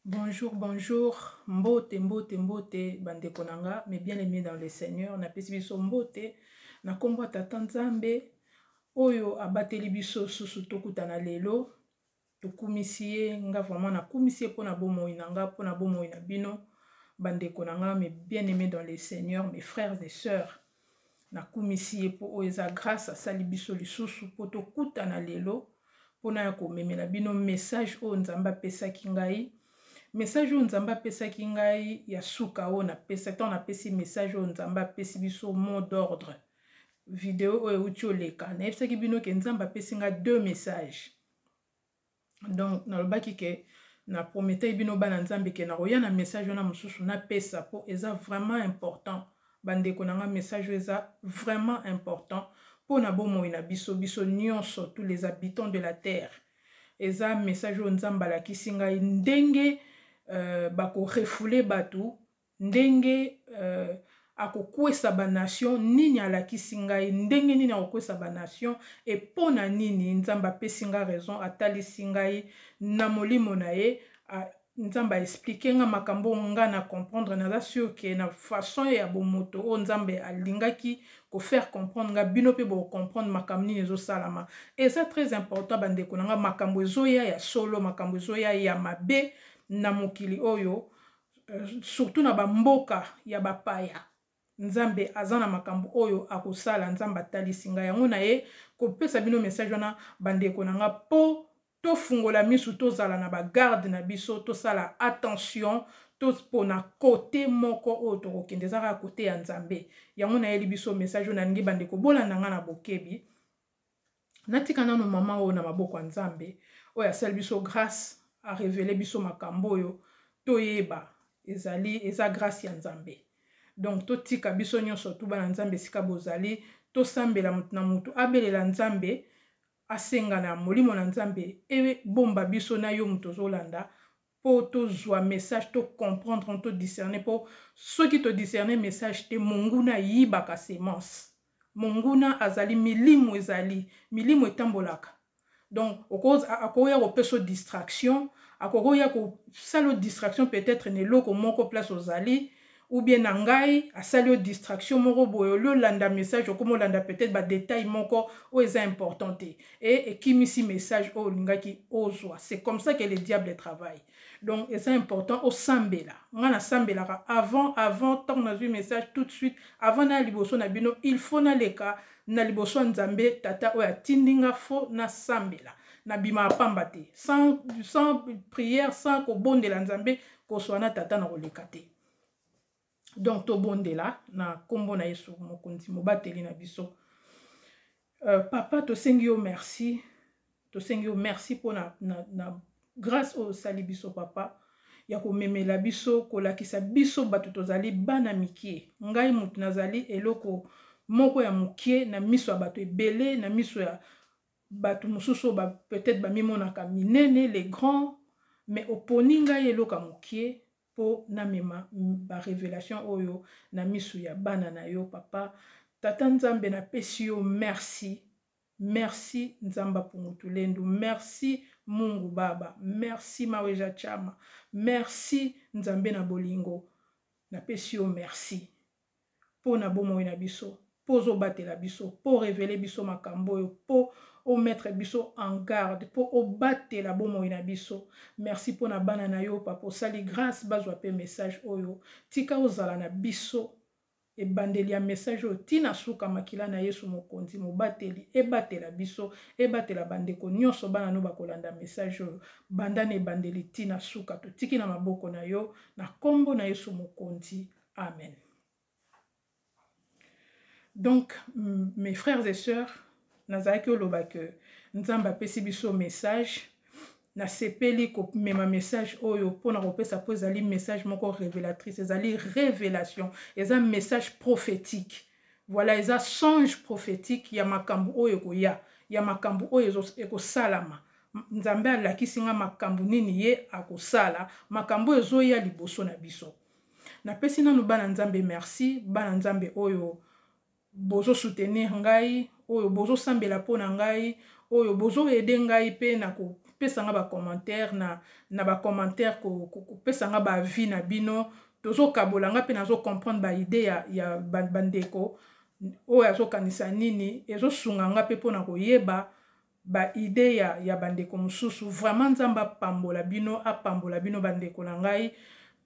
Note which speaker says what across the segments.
Speaker 1: Bonjour, bonjour, mbote, mbote, mbote, bande konanga, mes bien-aimés dans le Seigneur, na pesi biso mbote, na kombo tata Nzambe, oyo abateli biso susu tokutana lelo, tokumisi nga vraiment na kumisi pona bomoi nanga, pona bomoi na bino, bande konanga, mes bien-aimés dans le Seigneur, mes frères et sœurs, na kumisi po oeza grâce à sali biso lisusu po tokutana lelo, pona ya komemela bino message o Nzambe apesaki ngai. Message oyo Nzambe apesaki ngai ya suka oyo napesa ntango napesi message oyo Nzambe apesi biso mot d'ordre video oyo euti oleka nayebisaki bino ke Nzambe apesi ngai 2 messages. Donc nalobaki ke na prometei bino bana Nzambe ke nakoya na message wana mosusu napesa po eza vraiment important. Bandeko na nga message oyo eza vraiment important po na bomoi na biso nyonso tous les habitants de la terre. Eza message oyo Nzambe alakisi ngai ndenge bako refoule batu, ndenge akokwesa ba nation, nini alakisi ngai ndenge nini akokwesa ba nation, et pona nini Nzambe apesi ngai raison, atalisi ngai na molimo na ye, Nzambe expliquer nga makambo nga na comprendre, naza sûr que na façon ya bomoto o Nzambe alingaki ko faire comprendre nga bino pe bo comprendre makambo nini ezo salama. Et ça très important bandeko na nga makambo ezoya ya solo, makambo ezoya ya mabe na mokili oyo, surtout na bamboka ya bapaya. Nzambe azana makambo oyo akosala, Nzambe atalisi ngai yango na ye kopesa bino message wana bandeko na nga po to fungola misu tozala na bagarde na biso, tosala attention, topona kote moko oyo tokokende ezaka kote ya Nzambe. Yango na yeli biso message oyo nalingi bandeko bolanda nga na bokebi. Natika nano mama oyo na maboko ya Nzambe oyo asali biso grâce a révéler biso makambo oyo toyeba eza grâce ya Nzambe. Donc totika biso nyonso tu bana Nzambe sika bozali, tosambela mutu na mutu abelela Nzambe, asenga na molimo na Nzambe e bomba biso na yo mutu ozolanda po tozwa message, to comprendre, to discerner, po soki to discerner message te monguna yibaka semence. Monguna azali milimu ezali, milimu etambolaka. Donc akoya kopeso distraction, akoya ko salo distraction peut-être ne loko moko place ozali, ou bien nangai asali distraction moko boyo lo landa message okomo landa peut-être ba détail moko o eza important et kimisi message o lingaki ozwa. C'est comme ça que le diable travaille. Donc c'est important au sambela. Ngana sambela avant tant na message tout de suite avant na liboso na bino, il faut na leka na liboso Nzambe tata oya tindinga fo na sambela na bima pamba te, sans prière, sans ko bondela Nzambe ko soana tata na koleka te. Donc to bondela na kombo na Yesu mokonzi mobateli na biso. Papa to sengi yo merci, to sengi yo merci pour na grâce au sali biso papa ya ko memela biso ko lakisa biso batu tozali bana mikie. Ngai mutu nazali eloko moko ya mukie na miso ya batu ebele, na miso ya batu mususu peut-être ba mimonaka minene les grands, mais oponi ngai eloko mukie po na mema ba révélation oyo na miso ya bana na yo papa. Tata Nzambe na pesi yo merci. Merci Nzamba Pungutulendu, merci Mungu Baba, merci Maweja Chama, merci Nzambe na bolingo, na pesi yo merci. Po na bomoi na biso, po zo batela biso, po révéler biso makambo yo, po o mettre biso en garde, po o batela bomoi na biso. Merci po na bana na yo papa, sali grâce bazwa pe message oyo, tika ozala na biso. E bandeli ya message o tina suka makila na Yesu mokonzi mobateli e batela biso e batela bandeko nyonso bana no bakolanda message o bandane bandeli tina suka to tiki na maboko na yo na kombo na Yesu mokonzi. Amen. Donc mes frères et sœurs, nazaki oloba ke Nzambe apesi biso message na sepeli ko mema message oyo pona kopesa po ezali message moko révélatrice, ezali révélation, eza message prophétique. Voilà, eza songe prophétique ya makambo oyo koya, ya makambo oyo ekosalama. Nzambe alakisi nga makambo nini ye akosala, makambo ezoya liboso na biso. Na pesi nanu bana Nzambe merci, bana Nzambe oyo bozo soutenir ngai, oyo bozo sambela pona ngai, oyo bozo aider ngai pe na ko pesanga ba commentaire na ba commentaire ko pesanga ba avis na bino tozo kabolanga pe nazo comprendre ba idée ya bandeko o ya zo kanisa nini ezo sunganga pe pona koyeba ba idée ya bandeko mususu vraiment nzamba pambola bino apambola bino bandeko na ngai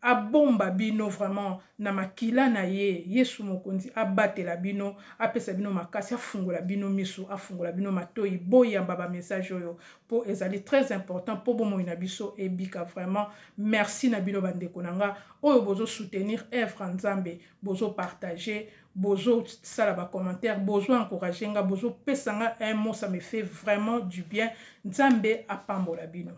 Speaker 1: abomba bino vraiment na makila na ye Yesu mokonzi abatela bino apesa bino makasi afungola bino misu afungola bino matoi boyamba ba message oyo po ezali très important po bomo na biso ebika vraiment merci na bino bandeko nanga oyo bozo soutenir œuvre nzambe bozo partager bozo sala ba commentaire bozo encourager nga bozo pesanga un mot ça me fait vraiment du bien nzambe apambola bino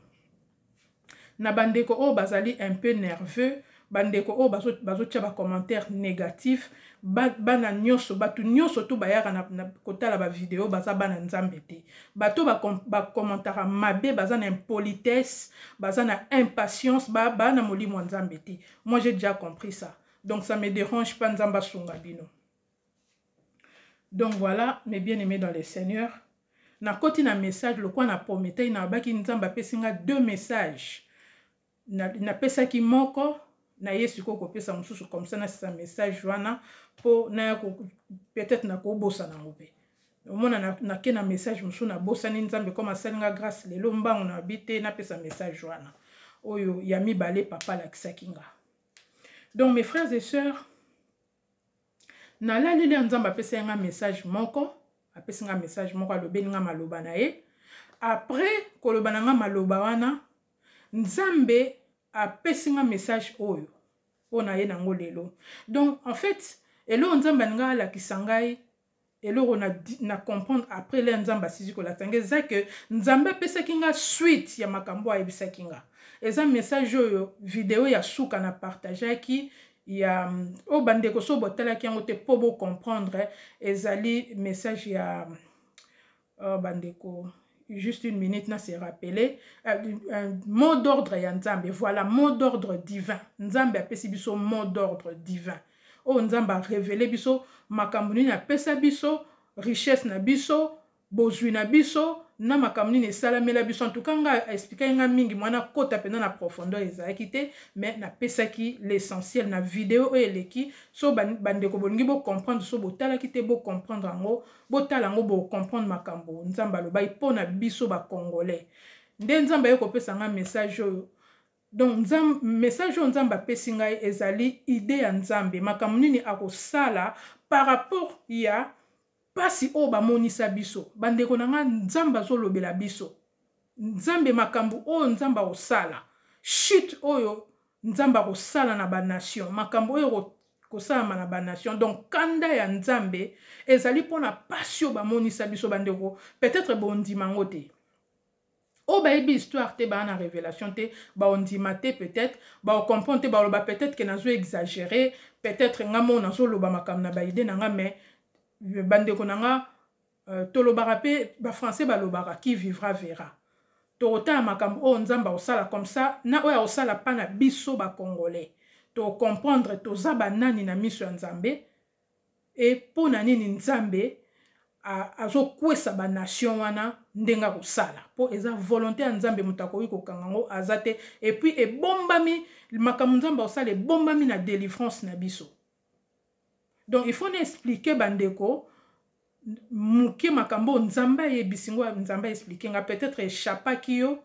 Speaker 1: na bandeko o bazali un peu nerveux bandeko o bazo tia ba commentaire négatif bana nyoso batu nyoso to bayaka na kotala ba vidéo baza bana nzambe te bato ba commentara mabe baza na impolitesse baza na impatience bana molimo nzambe te moi j'ai déjà compris ça donc ça me dérange pas nzamba sunga bino donc voilà mes bien-aimés dans le Seigneur na koti na message le quoi na prometei na baki nzamba pesinga 2 messages na pesa ki moko na yesu ko pesa mususu comme ça na sa message wana po na peut-être na ko bossa na ngobe omona na ke na message mususu na bossa ni nzambe comme asalinga grâce lelo mbango na bité na pesa message wana oyo ya mibale papa la kisakinga. Donc mes frères et sœurs na la lele nzamba pesa nga message moko apesa nga message moko alobeli nga maloba na ye après koloba nga maloba wana nzambe apesi nga message oyo ona ye nango lelo. Donc en fait elo nzambe nga la kisangai elo na comprendre après le nzamba sisi ko la tangé za que nzambe apesa kinga suite ya makambo ayebisa kinga eza message oyo vidéo ya suka na partager ki ya o bandeko so botala ki yango te po bo comprendre ezali message ya bandeko juste une minute na se rappeler un mot d'ordre ya nzambe. Voilà, mot d'ordre divin. Nzambe apesi biso mot d'ordre divin. O nzambe a révélé biso makambo nini apesa biso richesse na biso bozwi na biso na makambo nini esalamela biso. En tout cas nga expliquer nga mingi mwana kota pena na profondeur ezalaki te mais na pesaki l'essentiel na vidéo oyo eleki so bandeko bolingi bo comprendre so botalaki te bo comprendre yango botala yango bo comprendre makambo nzambe alobai mpona biso ba congolais nde nzambe ye kopesa nga message oyo. Donc message oyo nzambe apesi ngai ezali idée ya nzambe makambo nini akosala par rapport ya pasi o bamonisa biso bandeko nanga nzamba zolobela biso nzambe makambo o nzamba osala shit oyo nzamba kosala na ba nation makambo oyo kosala na ba nation. Donc kanda ya nzambe ezali pona pasi o bamonisa biso bandeko peut-être bondima ngote o bayebi histoire te ba na révélation te ba ondima te peut-être ba comprendre te ba loba peut-être que nazo exagérer peut-être ngamo nazo loba makambo na ba idée nanga mais bandeko nanga tolobaka pe ba français balobaka qui vivra verra tokotala makambo o nzamba osala comme ça na oya osala pa na biso ba congolais to comprendre toza banani na miso ya nzambe et pona nini nzambe azokwesa ba nation wana ndenga kosala po eza volonté ya nzambe mutakoyi kokanga ngo azate et puis ebombami makambo nzamba osala ebombami na délivrance na biso. Donc il faut expliquer bandeko muke makambo nzamba yebisingo nzamba expliquer nga peut-être échappa kiyo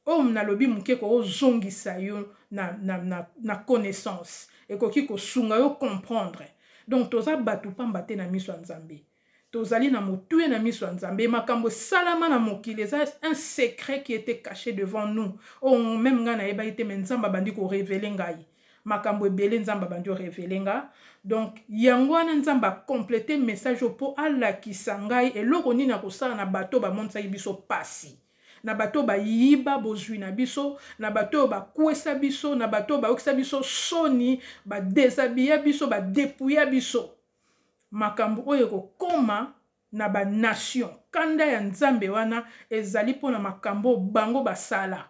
Speaker 1: o mnalobi muke ko zongisa yo na connaissance et ko ki ko sunga yo comprendre. Donc toza batu pamba te na miso nzambe tozali na motuye na miso nzambe makambo salama na mokili eza un secret qui était caché devant nous o même nga na yeba ite mais nzamba bandi ko révéler ngai makambo ebele nzamba bandi o révéler nga. Donc yango wana nzamba compléter message po ala kisangai eloko nini akosala na bato ba montsaki biso pasi na bato ba yiba bozwi na biso na bato ba kuesa biso na bato ba okisa biso soni ba déshabiller biso ba dépouiller biso makambo oyo kokoma na ba nation kanda ya nzambe wana ezali pona makambo bango basala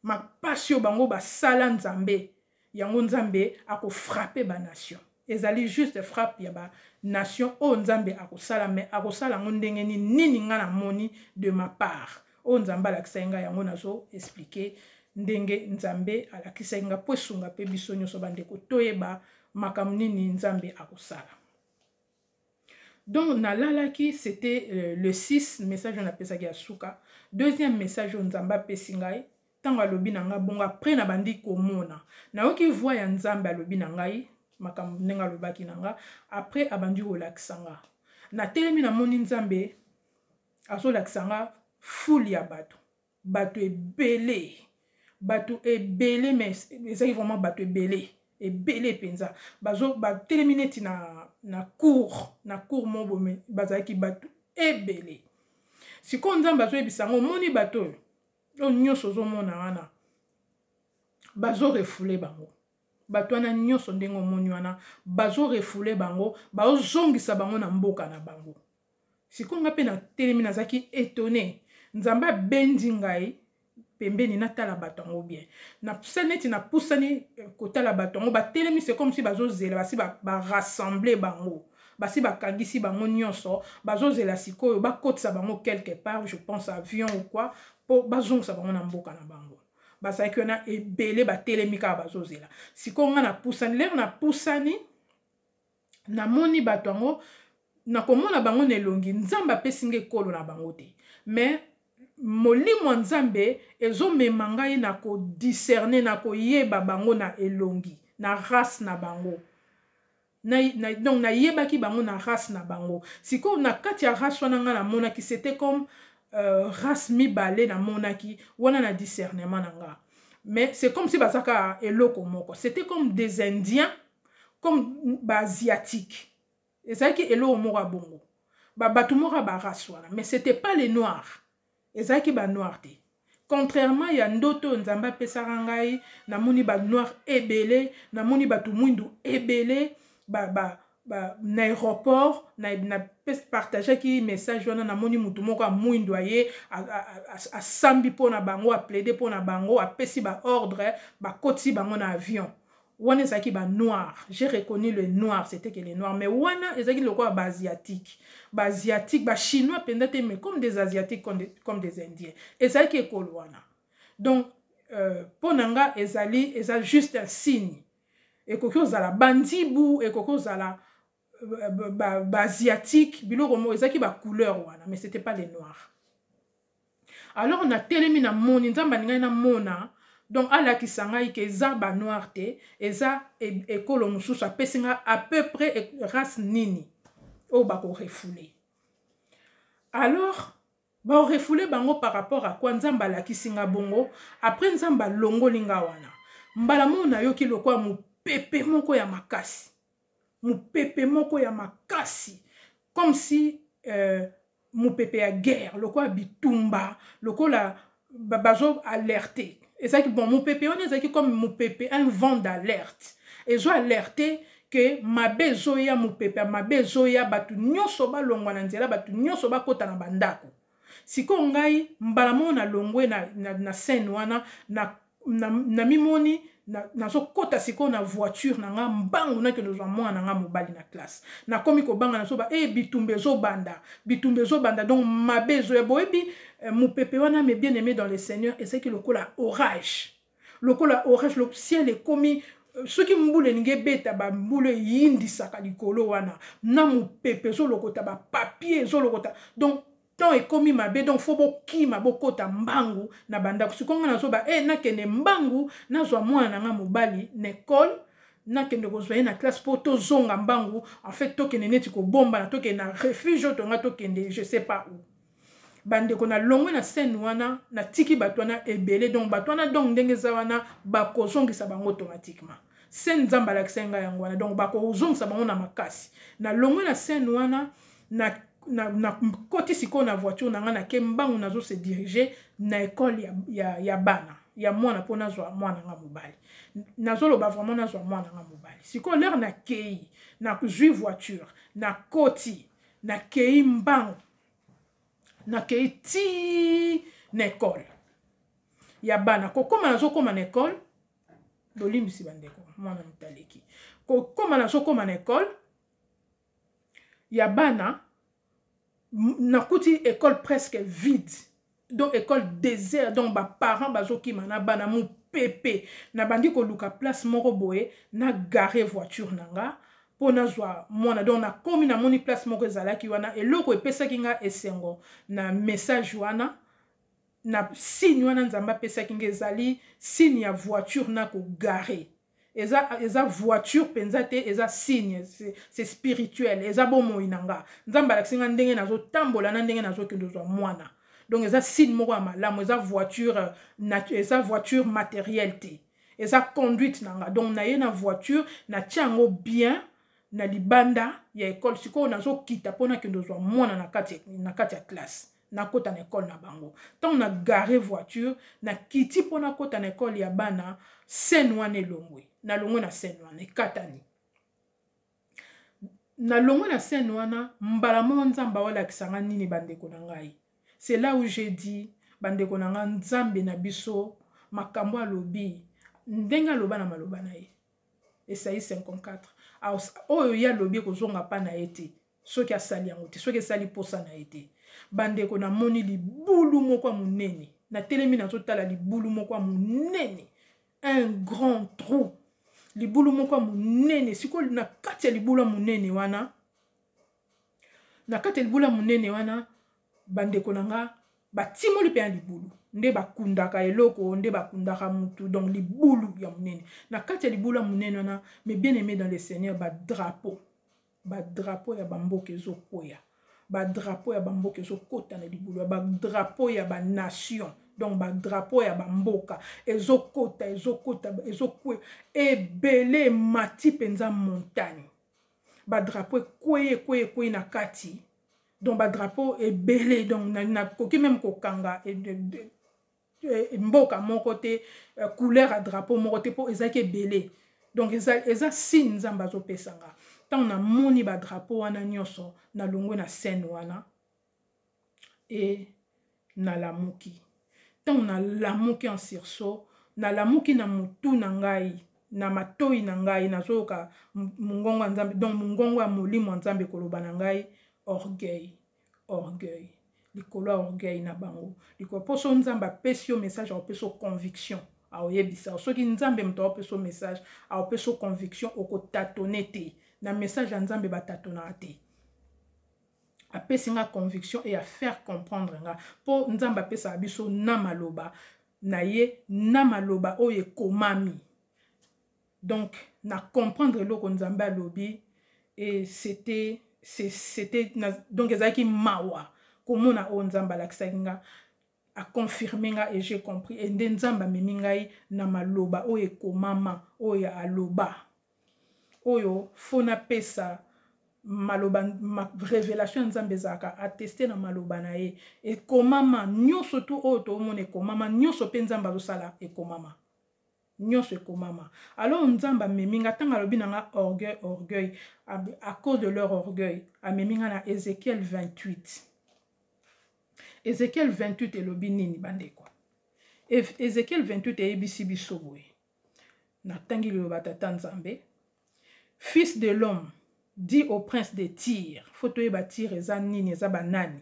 Speaker 1: mapasio bango basala nzambe yango nzambe ako frapper ba nation ezali juste frappe ya ba nation o nzambe akosala mais akosala ngo ndenge nini nga na moni de ma part o nzambe alakisa nga yango nazo expliquer ndenge nzambe alakisa nga po esunga pe biso nyonso bandeko toyeba makambo nini nzambe akosala. Donc nalalaki c'était le 6 message on appelle ça ya suka. Deuxième message on nzambe apesi ngai tango alobi na nga bongo après na bandi komona nayoki voix ya nzambe alobi na ngai makambo ndenge alobaki na nga après abandi kolakisa nga na telemi na moni nzambe azolakisa nga foule ya bato ebele mais ezali vraiment bato ebele penza batelemi neti na cour mobo me bazalaki bato ebele sikoyo nzambe azoyebisa ngo omoni bato oyo nyonso ozomona wana bazorefule bango bato wana nyonso ndenge omoni wana bazorefule bango bazozongisa bango na mboka na bango. Sikoyo nga mpe na telemi nazalaki étonné nzambe abendi ngai pembeni natala bato yango bien na neti napusani kotala bato yango batelemi c'est comme si bazozela basi barassembler bango basi bakangisi bango nyonso bazozela sikoyo bakotisa bango quelque part je pense avion ou quoi po bazongisa bango na mboka na bango bazalaki wana ebele batelemi kaka bazozela sikoyo nga napusani lero napusani namoni bato yango nakomona bango na elongi nzambe apesi nga ekolo na bango te mais molimo nzambe ezomema ngai na kodiscerne na koyeba bango na elongi na race na bango donc nayebaki bango na race na bango sikoyo na kati ya race wana nga namonaki c'était comme race mibale namonaki wana na discernement na nga mais c'est comme si bazaka eloko moko c'était comme des indiens comme baasiatique ezalaki eloko moko ya bongo bato moko ya barace wana mais c'était pas les noirs ezalaki banoir te contrairement ya ndoto nzambe apesaka ngai namoni banoir ebele namoni bato mwindu ebele na aéroport na partageaki message wana namoni mutu moko ya mwindu aye asambi mpona bango aplaide mpona bango apesi baordre bakotisi bango na avion wana ezalaki banoir j'ai reconnu le noir c'était que les noirs mais wana ezalaki lokola baasiatique bachinois mpenza te mais comme des asiatiques comme des indiens ezalaki ekolo wana donc mpo na nga eza juste un signe ekoki ozala bandibu ekoki ozala baasiatique biloko moko ezalaki bacouleur wana mais c'était pas les noirs. Alors na telemi na moni nzambe alingai na mona donc alakisa ngai ke eza banoir te eza ekolo mosusu apesi nga à peu près race nini oyo bakorefule. Alors baorefule bango par rapport à quoi nzambe alakisi nga bongo après nzambe alongoli nga wana mbala mo nayoki lokola mopepe moko ya makasi comme si mopepe ya guerre lokola bitumba lokola bazo alerter ezalaki bon mopepe wana ezalaki comme mopepe un vent d'alerte ezo alerter que mabe ezoya mopepe mabe ezoya bato nyonso balongwa na nzela bato nyonso bakota na bandako sikoyo ngai mbala mo nalongwe na scène wana na mimoni nazokota sikoyo na voiture na nga mbangu nake nozwa mwana na nga mobali na classe nakomi kobanga nazoba bitumba ezobanda donc mabe ezoya boyebi mopepe wana me bien aimé dans le Seigneur ezalaki lokola orage le ciel ekomi soki mbula elingi ebeta bambula eyindisaka likolo wana na mopepe ezolokota bapapier ezolokota donc tant ekomi mabe donc fo bokima bokota mbangu na bandako sikonga nazoba nakende mbangu nazwa mwana na nga mobali na ekole nakende kozwa ye na classe mpo tozonga mbangu en fait tokende neti kobomba na tokende na refuge oyo tonga tokende je sais pas où bandeko na longwe na scène wana na tiki bato wana ebele donc bato wana donc ndenge eza wana bakozongisa bango automatiquement scène nzambe alakisa ngai yango wana donc bakozongisa bango na makasi na longwe na scène wana na koti sikoyo na voiture na nga nake mbangu nazo se diriger na ekole ya bana ya mwana mpo nazwa mwana nga mobali nazoloba vraiment nazwa mwana nga mobali sikoyo lere nakei na zwi voiture na koti nakei mbangu nakei ti na ekole ya bana kokoma nazokoma na ekole dolimbisi bandeko mwana motaleki kokoma nazokoma na ekole ya bana nakuti école presque vide donc école désert donc ba parents bazokima na bana mu pepe na bandi ko luka place moko boye na garer voiture nanga pona zwa mona donc na komi na moni place moko ezalaki wana eloko epesaki nga esengo na message wana na signe wana nzamba pesaki nga ezali signe ya voiture na ko garer eza voiture penza te eza signe c'est spirituel eza bomoi nanga nzamba alakisi nga ndenge nazotambola na ndenge nazokende zwa mwana donc eza signe moko ya malamu eza voiture matérielle te eza conduite nanga donc naye na voiture natia yango bien na libanda ya école sikoyo nazokita mpona kende zwa mwana na kati ya classe nakota na école na bango ntango na gare voiture nakiti mpona kota na école ya bana scène wana elongwe nalongwe na scène wana ekatani nalongwe na scène wana mbala moko nzambe awalakisanga nini bandeko na ngai c'est là où j'ai dit bandeko na nga nzambe na biso makambo alobi ndenge aloba na maloba na ye Esaïe 54 oyo ya lobi kozonga pa na ye te soki asali yango te soki esali posa na ye te bandeko na moni libulu moko ya monene na telemi nazotala libulu moko ya monene un grand trou libulu moko ya monene sikoyo na kati ya libulu ya monene wana bandeko na nga batimoli mpe ya libulu nde bakundaka eloko nde bakundaka mutu donc libulu ya monene na kati ya libulu ya monene wana mais bien aimé dans le Seigneur badrapeau ya bamboka ezokwea badrapeau ya bamboka ezokota na libulu badrapeau ya banation donc badrapeau ya bamboka ezokota ezokwe ebele mati mpenza montagne badrapeau ekwei na kati donc badrapeau ebele donc nakoki même kokanga mboka moko te couleur ya drapeau moko te mpo ezalaki ebele donc eza signe nzambe azopesanga ntango namoni badrapeau wana nyonso nalongwe na scène wana e nalamuki ntango nalamuki en sursaut nalamuki na mutu na ngai na matoi na ngai nazoyoka mongongo ya nzambe donc mongongo ya molimo ya nzambe koloba na ngai orgueil likolo ya orgueil na bango likolo poso nzambe apesi yo message aopesa conviction aoyebisa soki nzambe moto aopesa message aopesa conviction okotatone te na message ya nzambe batatonaka te apesi nga conviction et à faire comprendre nga po nzambe apesa biso na maloba na ye na maloba oyo ekomami donc na comprendre eloko nzambe alobi et c'était donc ezalaki mawa komona oyo nzambe alakisaki nga aconfirme nga et j'ai compris et nde nzambe amemi ngai na maloba oyo ekomama oyo aloba oyo fona pesa maloba révélation nzambe ezalaka attesté na maloba na ye ekomama nyonso tu oyo toomona ekomama nyonso mpe nzambe azosala ekomama nyonso ekomama alors nzambe amemi nga ntango alobi na nga orgueil à cause de leur orgueil amemi nga na Ézéchiel 28 Ézéchiel 28 elobi nini bandeko Ézéchiel 28 eyebisi biso boye natangi liloba tata nzambe fils de l'homme dit au prince de Tyr faut toyeba Tyr eza nini eza banani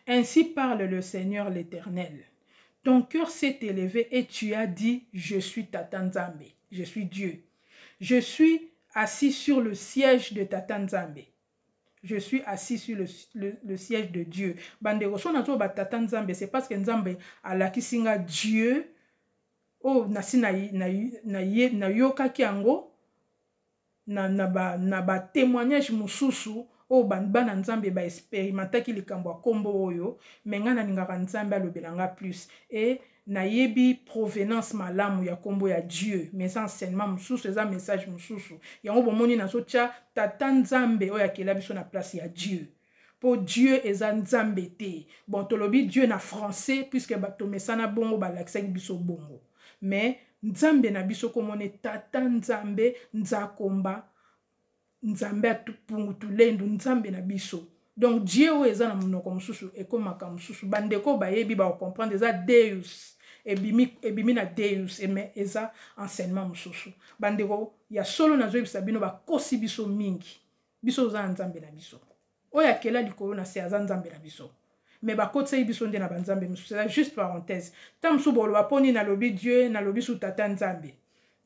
Speaker 1: ainsi parle le Seigneur l'Éternel. Ton cœur s'est élevé et tu as dit, je suis Tata Nzambe, je suis Dieu. Je suis assis sur le siège de Tata Nzambe. Je suis assis sur le siège de Dieu. Bandeko, so nazo ba Tata Nzambe, c'est parce que Nzambe alakisinga Dieu. Oh, nasi na yoka kiango na ba témoignage mususu. O bana nzambe ba expérimentaki likambo kombo oyo menga na ningaka nzambe alobelanga plus et na yebi provenance malamu ya kombo ya Dieu mais enseignement mususu eza message mususu yango bomoni nazotia tata nzambe oyo akela biso na place ya Dieu po Dieu eza nzambe te bon tolobi Dieu na français puisque bato mesana bongo balakisaki biso bongo mais nzambe na biso komone tata nzambe nzakomba nzambe atupungutulendu nzambe na biso donc Dieu eza na monoko mususu ekomaka mususu bandeko bayebi ba comprendre eza Deus ebimi na Deus mais eza enseignement mususu bandeko ya solo nazoyebisa bino bakosi biso mingi biso eza nzambe na biso oyo akela likolo na se aza nzambe na biso mais bakotsa biso nde na banzambe musu. C'est juste parenthèse. Tam su bolo baponi na lobi Dieu na lobi su tata nzambe.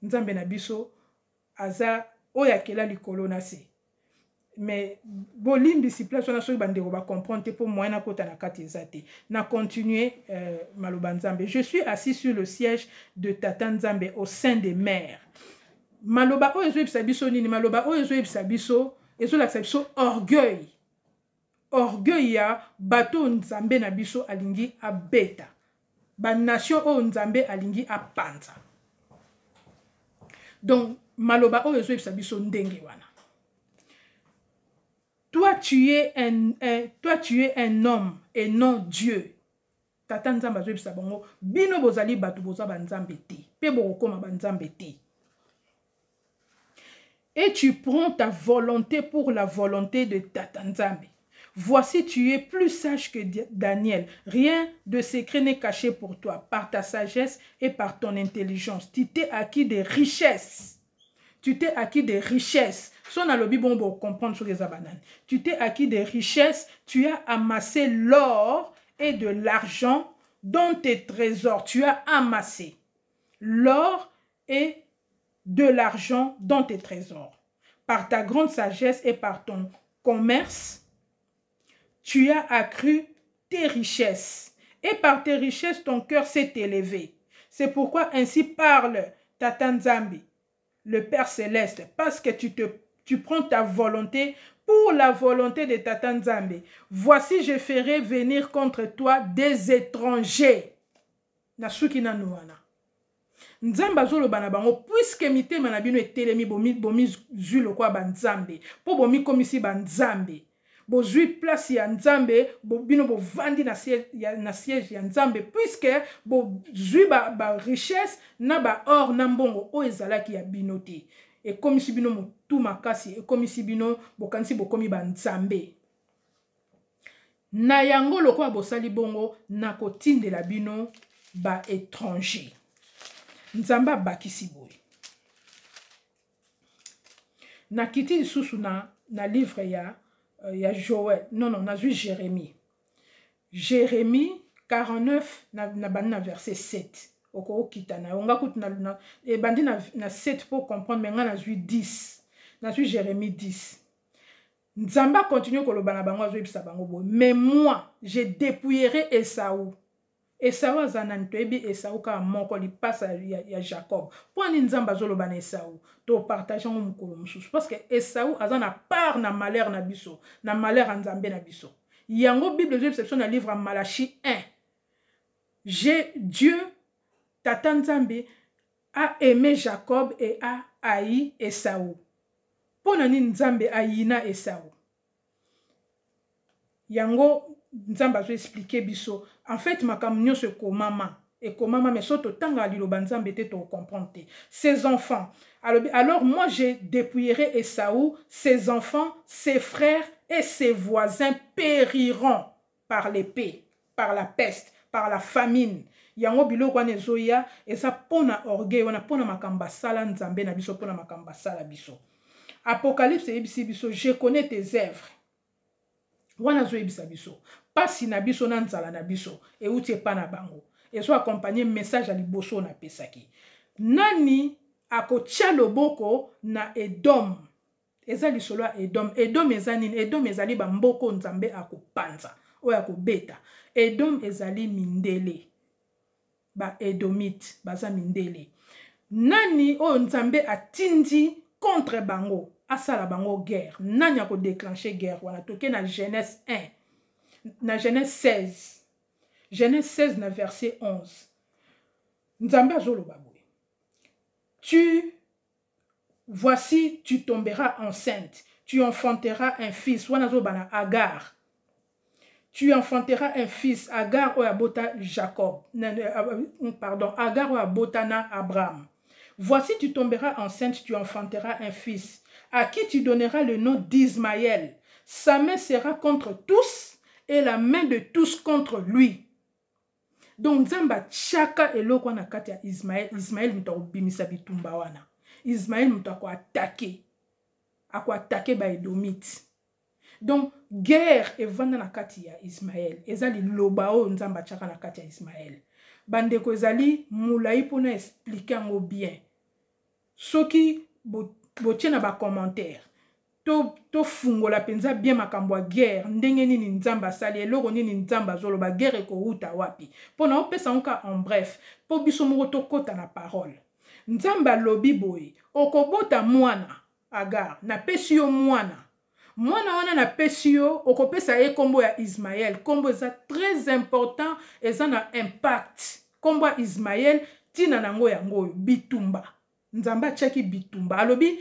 Speaker 1: Nzambe na biso aza oya kela likolo na se. Mais bolimbi si place on a soki bandeko ba comprendre pour moi na kota na kati ezate. Na continuer maloba nzambe. Je suis assis sur le siège de tata nzambe au sein des mers. Maloba o ezo ebisa biso nini maloba o ezo ebisa biso ezo la biso orgueil. Orgueil ya bato nzambe na biso alingi abeta. Ba nation o nzambe alingi apanza. Donc maloba o ezo ebisa biso ndenge wana. Toi tu es un homme et non Dieu. Tata nzambe azo ebisa bango bino bozali bato boza banzambe te. Pe bokoma banzambe te. Et tu prends ta volonté pour la volonté de Tata Nzambe. Voici, tu es plus sage que Daniel. Rien de secret n'est caché pour toi. Par ta sagesse et par ton intelligence, tu t'es acquis des richesses. Tu t'es acquis des richesses. Si on a le bon pour comprendre sur les abananes. Tu t'es acquis des richesses. Tu as amassé l'or et de l'argent dans tes trésors. Tu as amassé l'or et de l'argent dans tes trésors. Par ta grande sagesse et par ton commerce, tu as accru tes richesses. Et par tes richesses, ton cœur s'est élevé. C'est pourquoi ainsi parle Tata Nzambe, le Père Céleste, parce que tu prends ta volonté pour la volonté de Tata Nzambe. Voici, je ferai venir contre toi des étrangers. Nasuki na nuana. Nzamba zolo bana bango puisque mitema na bino etelemi bomi zulo kwa banzambe po bomi komisi banzambe bozui place ya nzambe bino bovandi na siège ya nzambe puisque bozui ba richesse na ba or na mbongo o ezalaki ya bino te e komisi bino motu makasi e komisi bino bokanisi bokomi banzambe na yango lokwa bosali bongo na kotindela bino ba étranger. Nzamba bakisi boy. Na kiti lisusu na livre ya Joël. Non, na zui Jérémie. Jérémie 49 na verset 7. Oko kita na onga kutu na e bandi na 7 pour comprendre mais na zui 10. Na zui Jérémie 10. Nzamba continue koloba na bango zui bisa bango boy. Mais moi, je dépouillerai Esaü. Esaü azanani toyebi Esaü ka moko li pasa ya Jacob. Poni nzamba zoloba na Esaü to partager ngo mukolo mususu parce que Esaü azana part na malheur na biso, na malheur nzambe na biso. Yango Bible de exception na livre Malachie 1. Dieu Tata Nzambe a aimé Jacob et a haï Esaü. Pona ni nzambe ayina Esaü. Yango nzamba zo expliquer biso en fait makamnyo se komama et komama mais soto tanga liloba nzambe te to comprendre ses enfants alors moi je dépouillerai Esaü, ses enfants, ses frères et ses voisins périront par l'épée, par la peste, par la famine. Yango biloko wana ezoya eza pona orgueil wana pona makamba sala nzambe na biso pona makamba sala biso. Apocalypse ebisi biso je connais tes œuvres. Wana zo ebisa biso pasi na biso na nzala na biso e uti epa na bango ezo accompagner message à liboso na pesaki nani akotia loboko na Edom eza lisolo ya Edom ezali nini Edom ezali bamboko nzambe akopanza oyo akobeta Edom ezali mindele ba Edomite baza mindele nani oyo nzambe atindi contre bango asala bango guerre nani ako déclencher guerre wana toke na Genèse 1 na Genèse 16 Genèse 16 na verset 11 nzambe azoloba boye voici tu tomberas enceinte tu enfanteras un fils wana zoba na Agar tu enfanteras un fils Agar oya bota Jacob pardon Agar oya bota na Abraham. Voici tu tomberas enceinte tu enfanteras un fils à qui tu donneras le nom d'Ismaël. Sa main sera contre tous et la main de tous contre lui. Donc Nzamba chaka eloko na kati ya Ismaël muto bimisa bitumba wana. Ismaël muto ako attaquer ba Edomite. Donc guerre evanda na kati ya Ismaël ezali loba o nzamba chaka na kati ya Ismaël bandeko ezali mulai pona expliquer yango bien soki botie na ba commentaire to fungola penza bien makambo ya guerre ndenge nini nzamba asali eloko nini nzamba azoloba guerre ekouta wapi pona opesa nka en bref po biso moko tokota na parole nzamba lobi boye okobota mwana Agar na pesi yo mwana wana na pesi yo okopesa ye kombo ya Ismaël kombo eza très important eza na impact kombo ya Ismaël tina nango yango bitumba nzamba tchaki bitumba alobi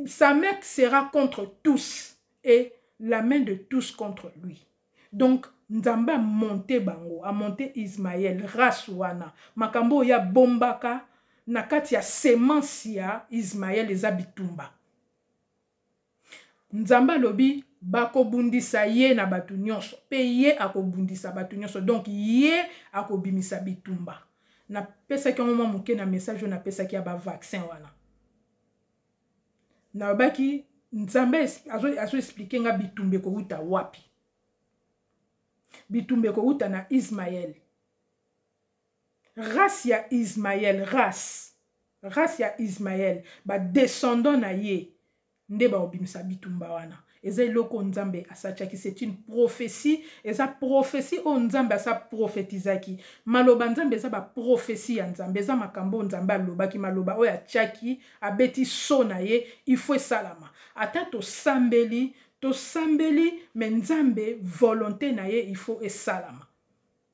Speaker 1: sa main sera contre tous et la main de tous contre lui. Donc, Nzamba a monté bango, a monté Ismaël, race wana. Makambo ya bombaka, nakati ya semence ya Ismaël eza bitumba. Nzamba lobi bako bundisa ye na batu nyonso, pe ye ako bundisa batu nyonso. Donc, ye ako bimisa bitumba. Na pesa ki moma muke na message na pesa ki ya ba vaccin wana. Na baki nzambe azo expliquer nga bitumbe ko uta wapi bitumbe ko uta na Ismaël race ya Ismaël race ya Ismaël ba descendant na ye nde ba obimisa bitumba wana eza iloko nzambe asachaki c'est une prophétie eza prophétie o nzambe asa prophétisaki maloba nzambe eza ba prophétie ya nzambe eza makambo nzambe alobaki maloba oya chaki abeti so na ye il faut salama ata to sambeli mais nzambe volonté na ye il faut esalama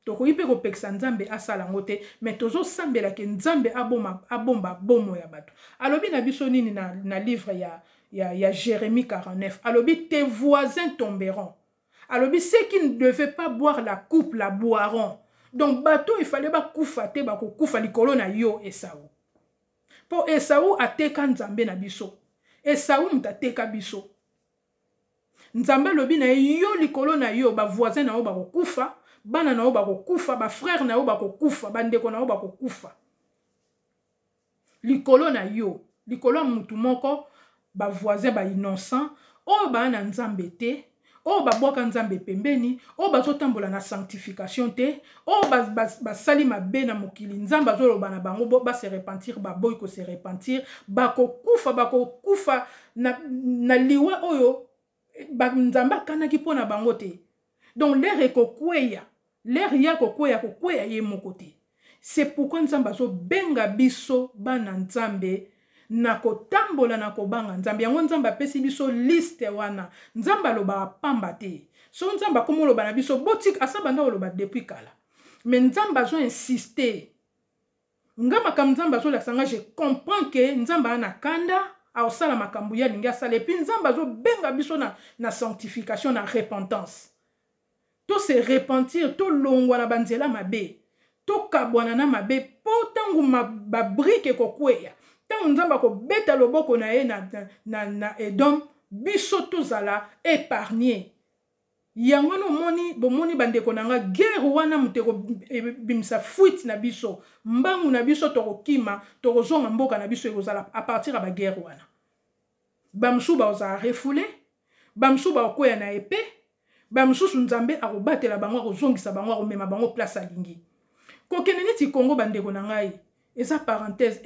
Speaker 1: tokoki mpe kopekisa nzambe asala ngo te mais tozosambela ke nzambe abomba bomo ya bato alobi na biso nini na livre ya Jérémie 49 alobi tes voisins tomberont alobi ceux qui ne devaient pas boire la coupe la boiront donc bato il fallait bakufa te bakokufa likolo na yo Esaú po Esaú ateka nzambe na biso Esaú mutateka biso nzambe alobi na yo likolo na yo ba voisins na yo bakokufa bana na yo bakokufa ba frère na yo bakokufa bandeko na yo bakokufa likolo na yo likolo mutu moko ba voisin ba innocent o ba na nzambe te o ba boka nzambe pembeni o ba zotambola na sanctification te o ba sali mabe na mokili nzambe azoloba na bango ba se repentir ba boy ko se repentir bakokufa na liwa oyo ba nzambe kanaki pona bango te donc l'air ekokweya l'air ya kokweya ye moko te c'est pourquoi nzambe azo benga biso bana nzambe na kotambola na kobanga nzambe yango nzambe apesi biso liste wana nzambe aloba pamba te so nzambe akomoloba na biso botik asabanda oloba depuis kala mais nzambe azo insister ngama kam nzambe azo lakisanga je comprends que nzambe ana kanda aosala makambo ya lingi asala et puis nzambe azo benga biso na sanctification na repentance to se repentir to longwa na banzela mabe to kabwana na mabe po tangu ba brique kokweya tangu nzamba ko beta loboko na ye na Edom biso tozala épargné yango no bomoni bandeko nanga guerre wana muteko bimsa fuite na biso mbangu na biso tokokima tokozonga mboka na biso ekozala à partir ya ba guerre wana bamsu baoza refoulé bamsu bakoya na épée bamsusu nzambe akobatela bango akozongisa bango akomema bango place alingi kokende neti Congo bandeko na ngai eza parenthèse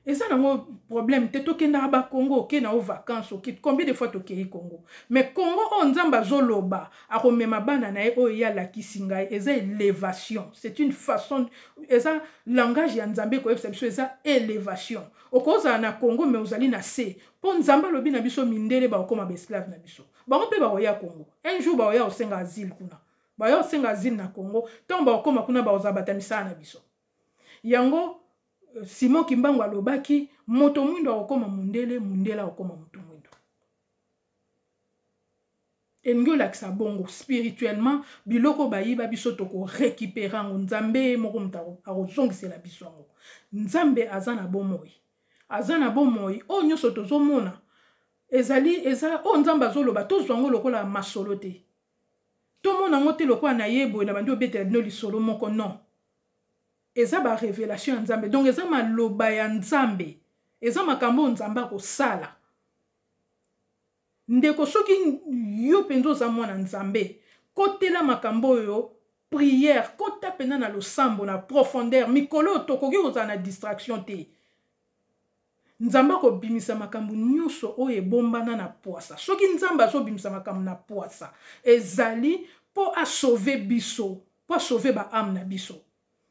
Speaker 1: eza nango problème te tokenda ba Congo ke na o vacances ok combien de fois tokei Congo mais Congo on nzamba zoloba akomema bana na ye o ya la kisinga eza élévation c'est une façon eza langage ya nzambe ko biso eza élévation okoza na Congo mais ozali na se po nzamba lobi na biso mindele ba okoma ba esclave na biso bango pe ba oya Congo un jour ba oya osenga asile kuna ba oya osenga asile na Congo tant ba okoma kuna ba ozabata misana na biso yango Simon Kimbangu alobaki moto mwindo akokoma mundele akokoma moto mwindo engyo lakisa bongo spirituellement biloko bayiba biso toko récupérer ngo nzambe moko mutako akozongisela biso ngo nzambe azana bomoi o nyoso tozomona eza o nzambe azoloba tozwango lokola masolo te tomona ngote lokola na yebo na bandi obetela bino lisolo moko non eza ba révélation ya nzambe donc eza maloba ya nzambe eza makambo nzambe akosala ndeko soki yo penzo za mwana nzambe kotela makambo yo prière kota pena na losambo na profondeur mikolo tokoki kozala na distraction te nzambe akobimisa makambo nyonso oyo ebombana na poasa soki nzambe azobimisa makambo na poasa ezali mpo asauve biso mpo asauve baame na biso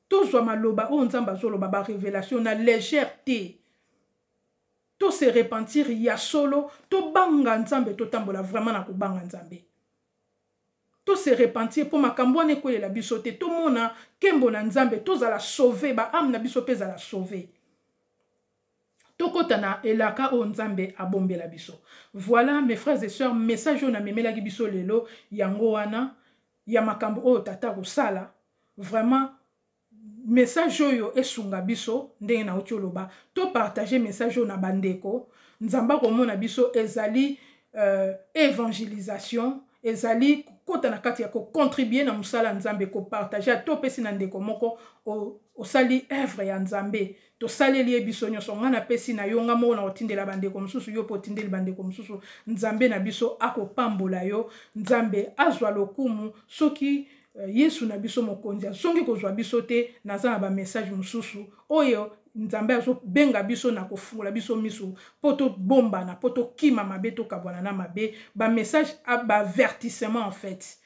Speaker 1: tozwa maloba oyo nzambe azoloba barévélation na légèreté to se repentir ya solo tobanga nzambe totambola vraiment na kobanga nzambe to se repentir mpo makambo wana ekolela biso te tomona nkembo na nzambe tozala sauve baame na biso mpe ezala sauve tokota na elaka oyo nzambe abombela biso. Voilà mes frères et sœurs, message oyo namemelaki biso lelo yango wana ya makambo oyo tata kosala vraiment message oyo esunga biso ndenge na uti oloba to partager message oyo na bandeko nzamba komona biso ezali évangélisation ezali kota na kati ya ko contribuer na musala nzambe ko partager to pesi na ndeko moko osali œuvre ya nzambe to saleli biso nyonso ngana pesi na yo nga moko na otindela bandeko mususu yo potindeli bandeko mususu nzambe na biso akopambola yo nzambe azwa lokumu soki Yesu na biso mokonzi asongi kozwa biso te naza na ba message mususu oyo nzambe azo benga biso na kofungola biso misu poto bomba na poto kima mabe to kabwana na mabe ba message ba avertissement en fait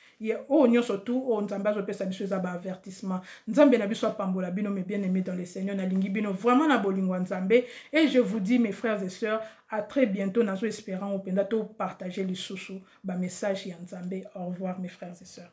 Speaker 1: oh nyonso tout oh nzambe azo pesa biso za ba avertissement nzambe na biso apambola bino mes bien-aimés dans le Seigneur na lingi bino vraiment na bolingo nzambe et je vous dis mes frères et sœurs à très bientôt nazo espérant openda to partager les sous ba message ya nzambe au revoir mes frères et sœurs.